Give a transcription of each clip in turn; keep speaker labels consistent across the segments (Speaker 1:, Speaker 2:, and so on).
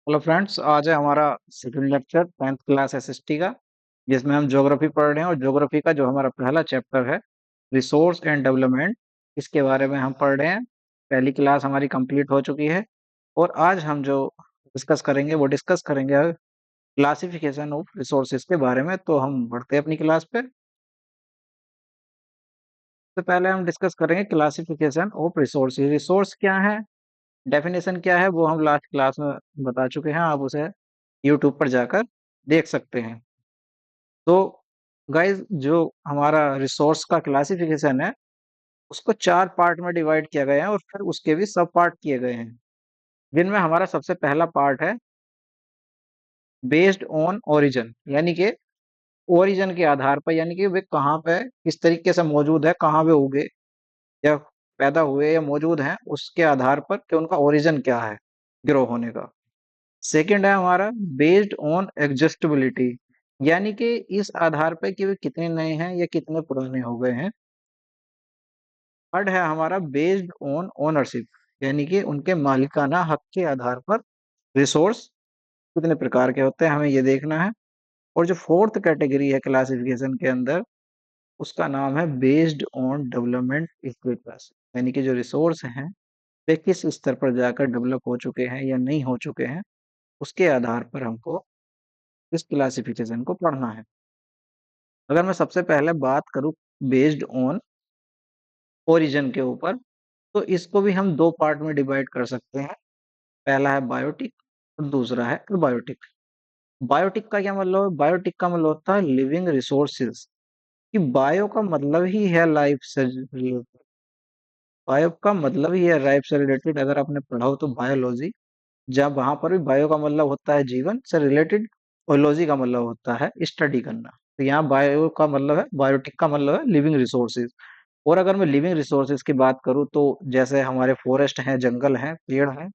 Speaker 1: Hello friends, आज है हमारा second lecture 10th class SST का, जिसमें हम ज्योग्राफी पढ़ रहे हैं। और ज्योग्राफी का जो हमारा पहला चैप्टर है, रिसोर्स एंड डेवलपमेंट, इसके बारे में हम पढ़ रहे हैं। पहली क्लास हमारी कंप्लीट हो चुकी है और आज हम जो डिस्कस करेंगे क्लासिफिकेशन ऑफ रिसोर्सेज के बारे में। तो हम बढ़ते हैं अपनी क्लास पे। तो पहले हम डिस्कस करेंगे क्लासिफिकेशन ऑफ रिसोर्सेज। रिसोर्स क्या है, डेफिनेशन क्या है, वो हम लास्ट क्लास में बता चुके हैं। आप उसे यूट्यूब पर जाकर देख सकते हैं। तो गाइस, जो हमारा रिसोर्स का क्लासिफिकेशन है, उसको चार पार्ट में डिवाइड किया गया है और फिर उसके भी सब पार्ट किए गए हैं, जिनमें हमारा सबसे पहला पार्ट है बेस्ड ऑन ओरिजिन। यानी कि ओरिजिन के आधार पर, यानी कि वे कहाँ पे किस तरीके से मौजूद है, कहाँ पे उगे या पैदा हुए या मौजूद हैं, उसके आधार पर कि उनका ओरिजिन क्या है ग्रो होने का। सेकंड है हमारा बेस्ड ऑन एग्जिस्टिबिलिटी, यानी कि इस आधार पर कि वे कितने नए हैं या कितने पुराने हो गए हैं। थर्ड है हमारा बेस्ड ऑन ओनरशिप, यानी कि उनके मालिकाना हक के आधार पर रिसोर्स कितने प्रकार के होते हैं, हमें ये देखना है। और जो फोर्थ कैटेगरी है क्लासिफिकेशन के अंदर, उसका नाम है बेस्ड ऑन डेवलपमेंट स्टेटस, यानी कि जो रिसोर्स हैं वे किस स्तर पर जाकर डेवलप हो चुके हैं या नहीं हो चुके हैं, उसके आधार पर हमको इस क्लासिफिकेशन को पढ़ना है। अगर मैं सबसे पहले बात करूं बेस्ड ऑन ओरिजिन के ऊपर, तो इसको भी हम दो पार्ट में डिवाइड कर सकते हैं। पहला है बायोटिक और दूसरा है एबायोटिक। बायोटिक का क्या मतलब है? बायोटिक का मतलब होता है लिविंग रिसोर्सेज। कि बायो का मतलब ही है लाइफ से रिलेटेड। बायो का मतलब ही है लाइफ से रिलेटेड। अगर आपने पढ़ा हो तो बायोलॉजी, जहाँ वहां पर भी बायो का मतलब होता है जीवन से रिलेटेड, और लॉजी का मतलब होता है स्टडी करना। तो यहाँ बायो का मतलब है, बायोटिक का मतलब है लिविंग रिसोर्सेज। और अगर मैं लिविंग रिसोर्सेज की बात करूँ, तो जैसे हमारे फॉरेस्ट हैं, जंगल हैं, पेड़ हैं।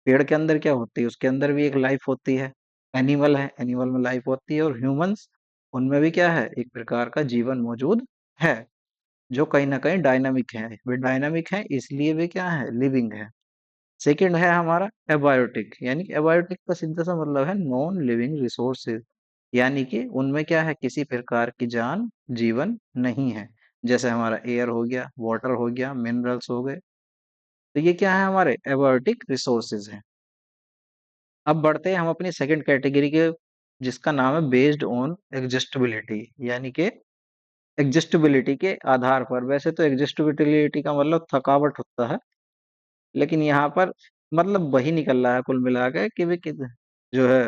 Speaker 1: पेड़ के अंदर क्या होती है? उसके अंदर भी एक लाइफ होती है। एनिमल है, एनिमल में लाइफ होती है। और ह्यूमंस, उनमें भी क्या है? एक प्रकार का जीवन मौजूद है, जो कहीं ना कहीं डायनामिक है। वे डायनामिक है, इसलिए वे क्या है? लिविंग है। सेकंड है हमारा एबायोटिक, यानी कि एबायोटिक का सीधा सा मतलब है नॉन लिविंग रिसोर्सेज, यानी कि उनमें क्या है? किसी प्रकार की जान, जीवन नहीं है। जैसे हमारा एयर हो गया, वाटर हो गया, मिनरल्स हो गए। तो ये क्या है? हमारे एबायोटिक रिसोर्सेज हैं। अब बढ़ते हैं हम अपनी सेकंड कैटेगरी के, जिसका नाम है बेस्ड ऑन एग्जिस्टिबिलिटी, यानी कि एग्जिस्टिबिलिटी के आधार पर। वैसे तो एग्जिस्टिबिलिटी का मतलब थकावट होता है, लेकिन यहाँ पर मतलब वही निकल रहा है कुल मिला के कि वे जो है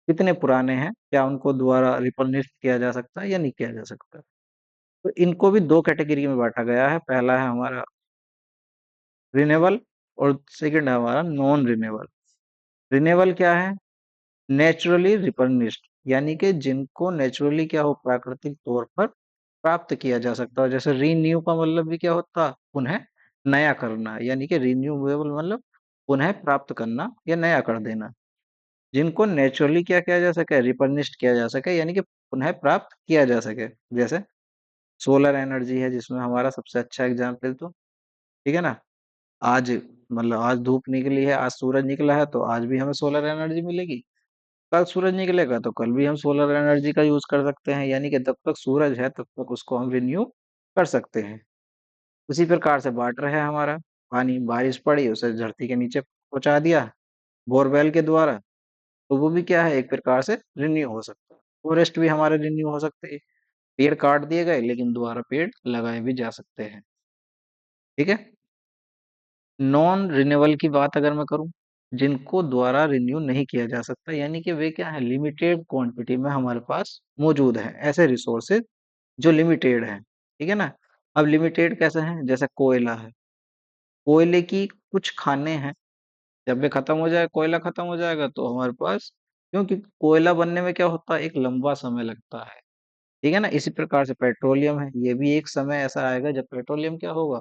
Speaker 1: कितने पुराने हैं, क्या उनको दोबारा रिपलनिश किया जा सकता है या नहीं किया जा सकता। तो इनको भी दो कैटेगरी में बांटा गया है। पहला है हमारा रिन्यूएबल और सेकंड है हमारा नॉन रिन्यूएबल। रिन्यूएबल क्या है? नेचुरली रिपलनिश्ड, यानी कि जिनको नेचुरली क्या हो? प्राकृतिक तौर पर प्राप्त किया जा सकता है। जैसे रीन्यू का मतलब भी क्या होता है? पुनः नया करना, यानी कि रिन्यूएबल मतलब पुनः प्राप्त करना या नया कर देना। जिनको नेचुरली क्या किया जा सके? रिपलनिश्ड किया जा सके, यानी कि पुनः प्राप्त किया जा सके। जैसे सोलर एनर्जी है, जिसमें हमारा सबसे अच्छा एग्जाम्पल, तो ठीक है ना, आज मतलब आज धूप निकली है, आज सूरज निकला है, तो आज भी हमें सोलर एनर्जी मिलेगी। कल सूरज निकलेगा तो कल भी हम सोलर एनर्जी का यूज कर सकते हैं, यानी कि जब तक सूरज है तब तक उसको हम रिन्यू कर सकते हैं। उसी प्रकार से वाटर है हमारा, पानी बारिश पड़ी उसे धरती के नीचे पहुंचा दिया बोरवेल के द्वारा, तो वो भी क्या है? एक प्रकार से रिन्यू हो सकता है। फॉरेस्ट भी हमारे रिन्यू हो सकते हैं। पेड़ काट दिए गए लेकिन दोबारा पेड़ लगाए भी जा सकते हैं। ठीक है। नॉन रिन्यूएबल की बात अगर मैं करूं, जिनको द्वारा रिन्यू नहीं किया जा सकता, यानी कि वे क्या है? लिमिटेड क्वांटिटी में हमारे पास मौजूद है ऐसे रिसोर्सेज जो लिमिटेड हैं। ठीक है ना। अब लिमिटेड कैसे हैं? जैसे कोयला है, कोयले की कुछ खाने हैं। जब वे खत्म हो जाए, कोयला खत्म हो जाएगा, तो हमारे पास, क्योंकि कोयला बनने में क्या होता है? एक लंबा समय लगता है। ठीक है ना। इसी प्रकार से पेट्रोलियम है, ये भी एक समय ऐसा आएगा जब पेट्रोलियम क्या होगा?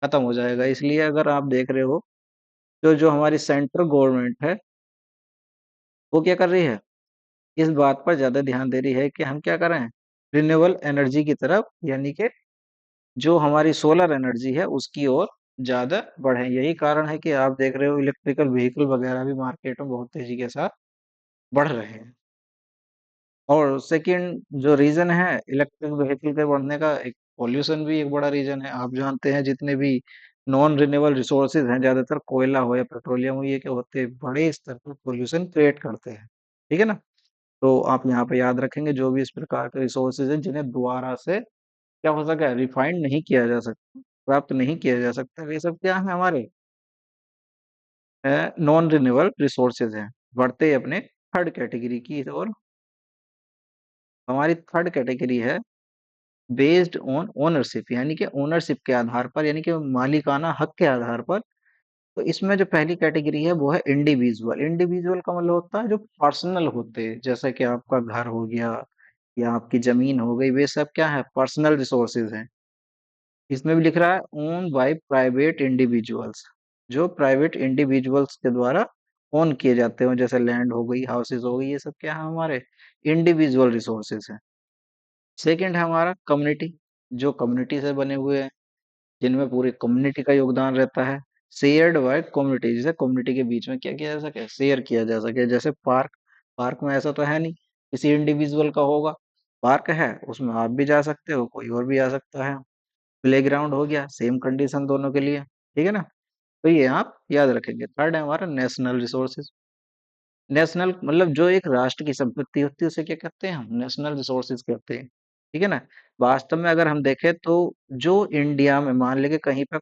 Speaker 1: खत्म हो जाएगा। इसलिए अगर आप देख रहे हो, तो जो हमारी सेंट्रल गवर्नमेंट है, वो क्या कर रही है? इस बात पर ज्यादा ध्यान दे रही है कि हम क्या करें? रिन्यूएबल एनर्जी की तरफ, यानी कि जो हमारी सोलर एनर्जी है उसकी ओर ज़्यादा बढ़े। यही कारण है कि आप देख रहे हो इलेक्ट्रिकल व्हीकल वगैरह भी मार्केट में बहुत तेज़ी के साथ बढ़ रहे हैं। और सेकंड जो रीज़न है इलेक्ट्रिक व्हीकल के बढ़ने का, एक पॉल्यूशन भी एक बड़ा रीज़न है। आप जानते हैं जितने भी नॉन रिन्यूएबल रिसोर्सेज हैं, ज़्यादातर कोयला हो या पेट्रोलियम हो, ये क्या होते हैं, बड़े स्तर पर पॉल्यूशन क्रिएट करते हैं। ठीक है ना? तो आप यहाँ पे याद रखेंगे जो भी इस प्रकार के रिसोर्सेज हैं जिन्हें दोबारा से क्या हो सका है, रिफाइंड नहीं किया जा सकता, प्राप्त नहीं किया जा सकता, ये सब क्या है, हमारे नॉन रिन्यूएबल रिसोर्सेज हैं। बढ़ते अपने थर्ड कैटेगरी की ओर। हमारी थर्ड कैटेगरी है बेस्ड ऑन ओनरशिप, यानी कि ओनरशिप के आधार पर, यानी कि मालिकाना हक के आधार पर। तो इसमें जो पहली कैटेगरी है वो है इंडिविजुअल। इंडिविजुअल का मतलब होता है जो पर्सनल होते हैं, जैसे कि आपका घर हो गया या आपकी जमीन हो गई, वे सब क्या है, पर्सनल रिसोर्सेज हैं। इसमें भी लिख रहा है ओन बाय प्राइवेट इंडिविजुअल्स, जो प्राइवेट इंडिविजुअल्स के द्वारा ओन किए जाते हो, जैसे लैंड हो गई, हाउसेज हो गई, ये सब क्या है, हमारे इंडिविजुअल रिसोर्सेज हैं। सेकंड है हमारा कम्युनिटी, जो कम्युनिटी से बने हुए हैं, जिनमें पूरी कम्युनिटी का योगदान रहता है। शेयर्ड बाय कम्युनिटी, जैसे कम्युनिटी के बीच में क्या किया जा सके, शेयर किया जा सके। जैसे पार्क, पार्क में ऐसा तो है नहीं किसी इंडिविजुअल का होगा, पार्क है उसमें आप भी जा सकते हो, कोई और भी आ सकता है। प्लेग्राउंड हो गया, सेम कंडीशन दोनों के लिए। ठीक है ना? तो ये आप याद रखेंगे। थर्ड है हमारा नेशनल रिसोर्सेज। नेशनल मतलब जो एक राष्ट्र की संपत्ति होती है उसे क्या कहते हैं, हम नेशनल रिसोर्सेज कहते हैं। ठीक है ना? वास्तव में अगर हम देखें तो जो इंडिया में मान लेके कहीं पर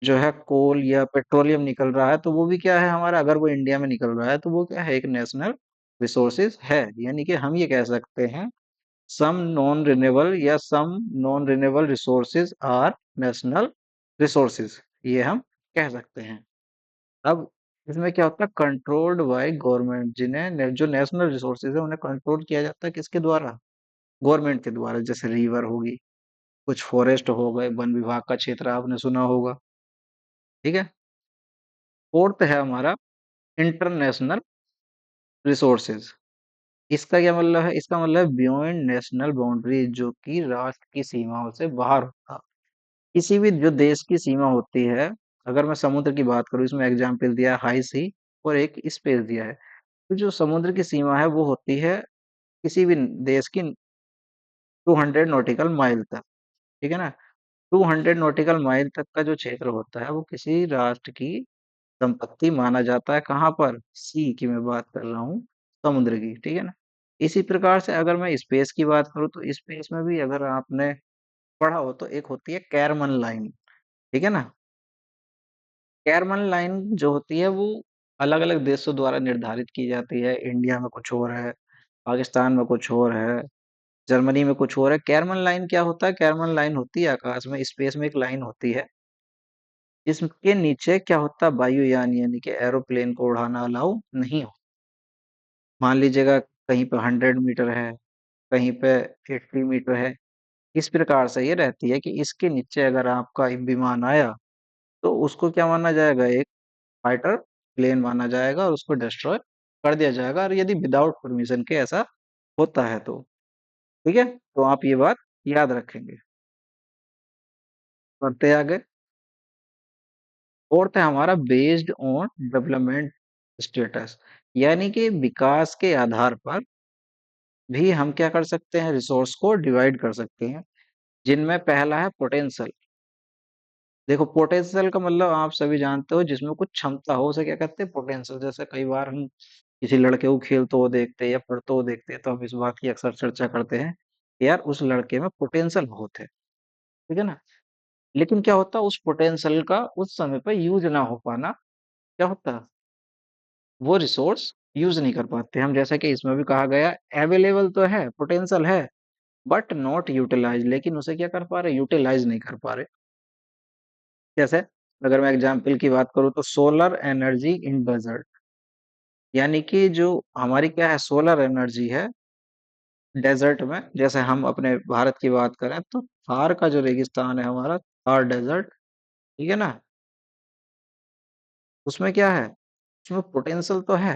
Speaker 1: जो है कोल या पेट्रोलियम निकल रहा है, तो वो भी क्या है हमारा, अगर वो इंडिया में निकल रहा है तो वो क्या है, एक नेशनल रिसोर्सेज है। यानी कि हम ये कह सकते हैं सम नॉन रिन्यूएबल या some non renewable resources are national resources, ये हम कह सकते हैं। अब इसमें क्या होता है, कंट्रोल्ड बाय गवर्नमेंट, जो नेशनल रिसोर्सेज है उन्हें कंट्रोल किया जाता है किसके द्वारा, गवर्नमेंट के द्वारा। जैसे रिवर होगी, कुछ फॉरेस्ट हो गए, वन विभाग का क्षेत्र आपने सुना होगा। ठीक है? फोर्थ है हमारा इंटरनेशनल रिसोर्सेज। इसका क्या मतलब है, इसका मतलब है बियॉन्ड नेशनल बाउंड्री, जो कि राष्ट्र की सीमाओं से बाहर होता। किसी भी जो देश की सीमा होती है, अगर मैं समुद्र की बात करूं, इसमें एग्जाम्पल दिया है हाई सी और एक स्पेस दिया है। तो जो समुद्र की सीमा है वो होती है किसी भी देश की 200 नॉटिकल माइल तक। ठीक है ना? 200 नॉटिकल माइल तक का जो क्षेत्र होता है वो किसी राष्ट्र की संपत्ति माना जाता है। कहाँ पर, सी की मैं बात कर रहा हूँ, समुद्र की। ठीक है ना? इसी प्रकार से अगर मैं स्पेस की बात करूँ तो स्पेस में भी अगर आपने पढ़ा हो तो एक होती है कैरमन लाइन। ठीक है ना? कैरमन लाइन जो होती है वो अलग अलग देशों द्वारा निर्धारित की जाती है। इंडिया में कुछ और है, पाकिस्तान में कुछ और है, जर्मनी में कुछ और है। कैरमन लाइन क्या होता है, कैरमन लाइन होती है आकाश में, स्पेस में एक लाइन होती है, इसके नीचे क्या होता है, वायुयान यानी कि एरोप्लेन को उड़ाना अलाउ नहीं हो। मान लीजिएगा कहीं पे 100 मीटर है, कहीं पे 80 मीटर है। इस प्रकार से ये रहती है कि इसके नीचे अगर आपका एक विमान आया तो उसको क्या माना जाएगा, एक फाइटर प्लेन माना जाएगा और उसको डिस्ट्रॉय कर दिया जाएगा, और यदि विदाउट परमिशन के ऐसा होता है तो। ठीक है? तो आप ये बात याद रखेंगे। बढ़ते आगे। फोर्थ है हमारा बेस्ड ऑन डेवलपमेंट स्टेटस, यानी कि विकास के आधार पर भी हम क्या कर सकते हैं, रिसोर्स को डिवाइड कर सकते हैं। जिनमें पहला है पोटेंशियल। देखो पोटेंशियल का मतलब आप सभी जानते हो, जिसमें कुछ क्षमता हो उसे क्या कहते हैं, पोटेंशियल। जैसे कई बार हम किसी लड़के को खेलते हुए देखते हैं या पढ़ते हुए देखते हैं तो हम इस बात की अक्सर चर्चा करते हैं कि यार उस लड़के में पोटेंशियल बहुत है। ठीक है ना? लेकिन क्या होता है, उस पोटेंशियल का उस समय पर यूज ना हो पाना, क्या होता है, वो रिसोर्स यूज नहीं कर पाते हम। जैसा कि इसमें भी कहा गया, अवेलेबल तो है, पोटेंशियल है, बट नॉट यूटिलाइज, लेकिन उसे क्या कर पा रहे, यूटिलाइज नहीं कर पा रहे। जैसे अगर मैं एग्जांपल की बात करूं तो सोलर एनर्जी इन डेजर्ट, यानी कि जो हमारी क्या है, सोलर एनर्जी है डेजर्ट में। जैसे हम अपने भारत की बात करें तो थार का जो रेगिस्तान है हमारा, थार डेजर्ट, ठीक है ना, उसमें क्या है, उसमें पोटेंशियल तो है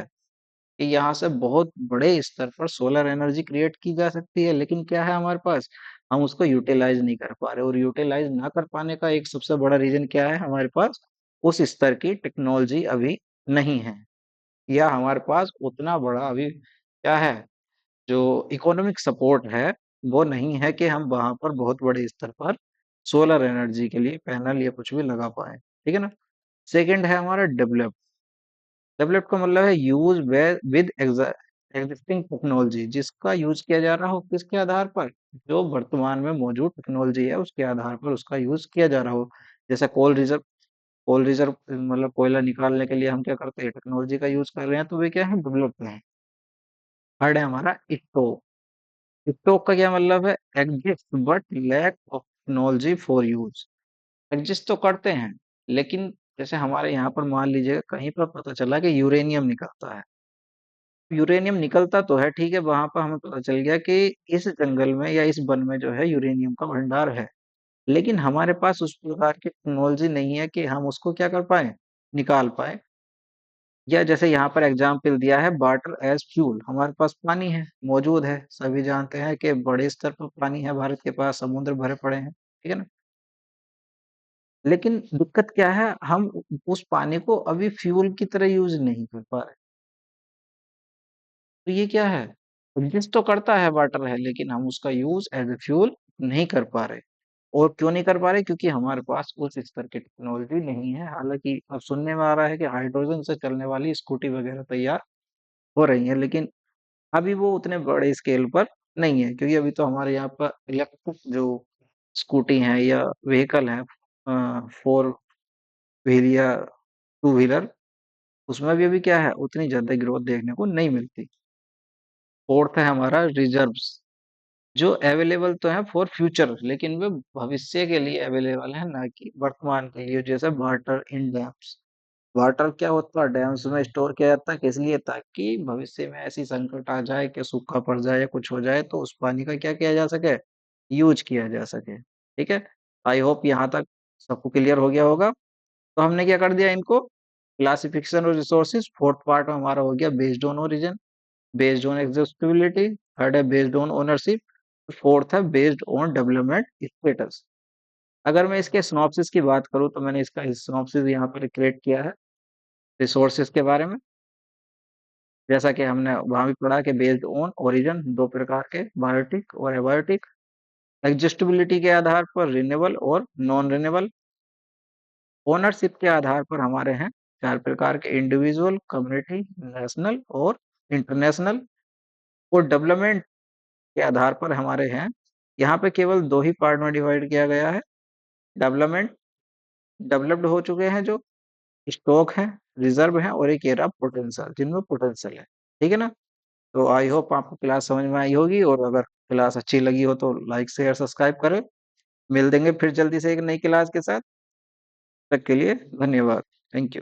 Speaker 1: कि यहाँ से बहुत बड़े स्तर पर सोलर एनर्जी क्रिएट की जा सकती है, लेकिन क्या है हमारे पास, हम उसको यूटिलाइज नहीं कर पा रहे, और यूटिलाइज ना कर पाने का एक सबसे बड़ा रीजन क्या है, हमारे पास उस स्तर की टेक्नोलॉजी अभी नहीं है, या हमारे पास उतना बड़ा अभी क्या है, जो इकोनॉमिक सपोर्ट है वो नहीं है कि हम वहां पर बहुत बड़े स्तर पर सोलर एनर्जी के लिए पैनल या कुछ भी लगा पाए, ठीक है ना। सेकंड है हमारा डेवलप। डेवलप का मतलब है यूज विद एग्जिस्टिंग टेक्नोलॉजी, जिसका यूज किया जा रहा हो किसके आधार पर, जो वर्तमान में मौजूद टेक्नोलॉजी है उसके आधार पर उसका यूज किया जा रहा हो। जैसे कोल रिजर्व मतलब कोयला निकालने के लिए हम क्या करते हैं, टेक्नोलॉजी का यूज कर रहे हैं, तो वे क्या है, डेवलप है। थर्ड है हमारा स्टोव। स्टोव का क्या मतलब है, exist but lack of technology for use. Exist तो करते हैं, लेकिन जैसे हमारे यहाँ पर मान लीजिए कहीं पर पता चला कि यूरेनियम निकलता है, यूरेनियम निकलता तो है ठीक है, वहां पर हमें पता चल गया कि इस जंगल में या इस वन में जो है यूरेनियम का भंडार है, लेकिन हमारे पास उस प्रकार की टेक्नोलॉजी नहीं है कि हम उसको क्या कर पाए, निकाल पाए। या जैसे यहाँ पर एग्जाम्पल दिया है वाटर एज फ्यूल, हमारे पास पानी है, मौजूद है, सभी जानते हैं कि बड़े स्तर पर पानी है, भारत के पास समुद्र भरे पड़े हैं, ठीक है ना। लेकिन दिक्कत क्या है, हम उस पानी को अभी फ्यूल की तरह यूज नहीं कर पा रहे। तो ये क्या है, एग्जिस्ट तो करता है, वाटर है, लेकिन हम उसका यूज एज ए फ्यूल नहीं कर पा रहे। और क्यों नहीं कर पा रहे, क्योंकि हमारे पास उस स्तर की टेक्नोलॉजी नहीं है। हालांकि अब सुनने में आ रहा है कि हाइड्रोजन से चलने वाली स्कूटी वगैरह तैयार हो रही है, लेकिन अभी वो उतने बड़े स्केल पर नहीं है, क्योंकि अभी तो हमारे यहाँ पर इलेक्ट्रिक जो स्कूटी है या व्हीकल है, फोर व्हील या टू व्हीलर, उसमें भी अभी क्या है, उतनी ज्यादा ग्रोथ देखने को नहीं मिलती। फोर्थ है हमारा रिजर्व्स, जो अवेलेबल तो है फॉर फ्यूचर, लेकिन वे भविष्य के लिए अवेलेबल है, ना कि वर्तमान के लिए। जैसे वाटर इन डैम्स, वाटर क्या होता है, डैम्स में स्टोर किया जाता है, किस लिए, ताकि भविष्य में ऐसी संकट आ जाए कि सूखा पड़ जाए या कुछ हो जाए, तो उस पानी का क्या किया जा सके, यूज किया जा सके, ठीक है। आई होप यहाँ तक सबको क्लियर हो गया होगा। तो हमने क्या कर दिया, इनको क्लासिफिकेशन और रिसोर्सेज, फोर्थ पार्ट में हमारा हो गया based on origin, based on exhaustibility, third है बेस्ड ऑन ओनरशिप, फोर्थ है बेस्ड ऑन डेवलपमेंट स्टेटस। अगर मैं इसके सिनॉप्सिस की बात करूं, तो मैंने इसका सिनॉप्सिस यहाँ पर क्रिएट किया है रिसोर्सेज के बारे में। जैसा कि हमने वहां भी पढ़ा कि बेस्ड ऑन ओरिजिन दो प्रकार के, बायोटिक और एबायोटिक। एग्जिस्टिबिलिटी के आधार पर रिन्यूएबल और नॉन रिन्यूएबल। ओनरशिप के आधार पर हमारे हैं चार प्रकार के, इंडिविजुअल, कम्युनिटी, नेशनल और इंटरनेशनल। और डेवलपमेंट के आधार पर हमारे हैं, यहाँ पे केवल दो ही पार्ट में डिवाइड किया गया है। डेवलपमेंट, डेवलप्ड हो चुके हैं जो, स्टॉक है, रिजर्व है, और एक एरा पोटेंशियल, जिनमें पोटेंशियल है, ठीक है ना। तो आई होप आपको क्लास समझ में आई होगी, और अगर क्लास अच्छी लगी हो तो लाइक शेयर सब्सक्राइब करें। मिल देंगे फिर जल्दी से एक नई क्लास के साथ। तक के लिए धन्यवाद। Thank you.